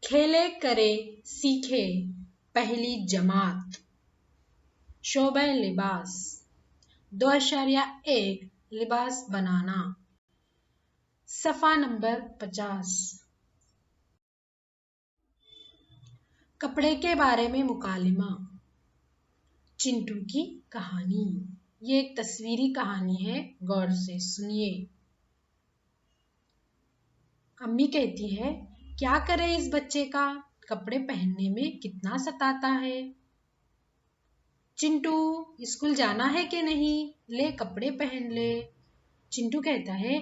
खेले करे सीखे पहली जमात, शोबे लिबास 2.1 लिबास बनाना, सफ़ा नंबर 50। कपड़े के बारे में मुकालिमा, चिंटू की कहानी। ये एक तस्वीरी कहानी है, गौर से सुनिए। अम्मी कहती है, क्या करे इस बच्चे का, कपड़े पहनने में कितना सताता है। चिंटू स्कूल जाना है कि नहीं, ले कपड़े पहन ले। चिंटू कहता है,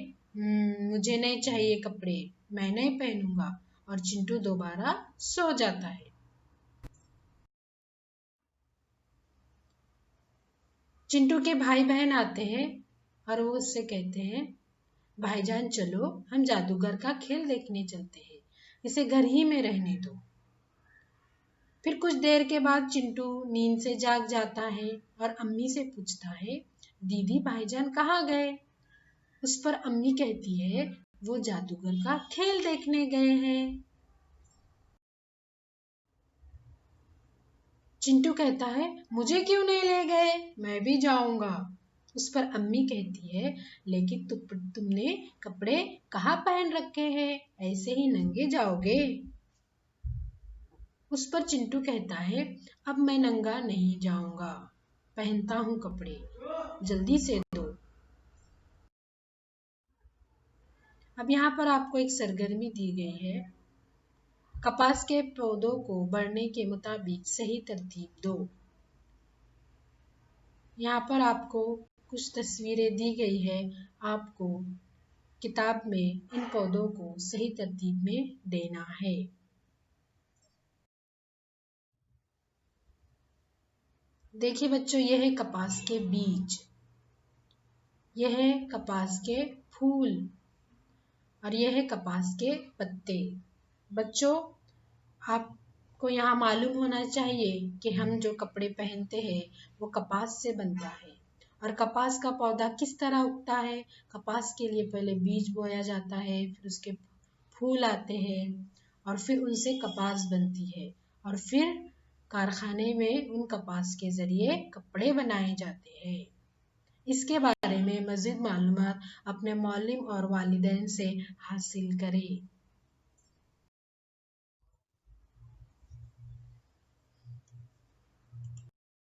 मुझे नहीं चाहिए कपड़े, मैं नहीं पहनूंगा। और चिंटू दोबारा सो जाता है। चिंटू के भाई बहन आते हैं और वो उससे कहते हैं, भाईजान चलो हम जादूगर का खेल देखने चलते हैं, इसे घर ही में रहने दो। फिर कुछ देर के बाद चिंटू नींद से जाग जाता है और अम्मी से पूछता है, दीदी भाईजान कहाँ गए। उस पर अम्मी कहती है, वो जादूगर का खेल देखने गए हैं। चिंटू कहता है, मुझे क्यों नहीं ले गए, मैं भी जाऊंगा। उस पर अम्मी कहती है, लेकिन तुमने कपड़े कहाँ पहन रखे हैं, ऐसे ही नंगे जाओगे। उस पर चिंटू कहता है, अब मैं नंगा नहीं जाऊंगा, पहनता हूँ कपड़े, जल्दी से दो। अब यहाँ पर आपको एक सरगर्मी दी गई है, कपास के पौधों को बढ़ने के मुताबिक सही तरतीब दो। यहाँ पर आपको कुछ तस्वीरें दी गई है, आपको किताब में इन पौधों को सही तरतीब में देना है। देखिए बच्चों, यह है कपास के बीज, यह है कपास के फूल और यह है कपास के पत्ते। बच्चों, आपको यहाँ मालूम होना चाहिए कि हम जो कपड़े पहनते हैं वो कपास से बनता है। और कपास का पौधा किस तरह उगता है, कपास के लिए पहले बीज बोया जाता है, फिर उसके फूल आते हैं और फिर उनसे कपास बनती है और फिर कारखाने में उन कपास के जरिए कपड़े बनाए जाते हैं। इसके बारे में मज़ीद मालूमात अपने मौलिम और वालिदैन से हासिल करें।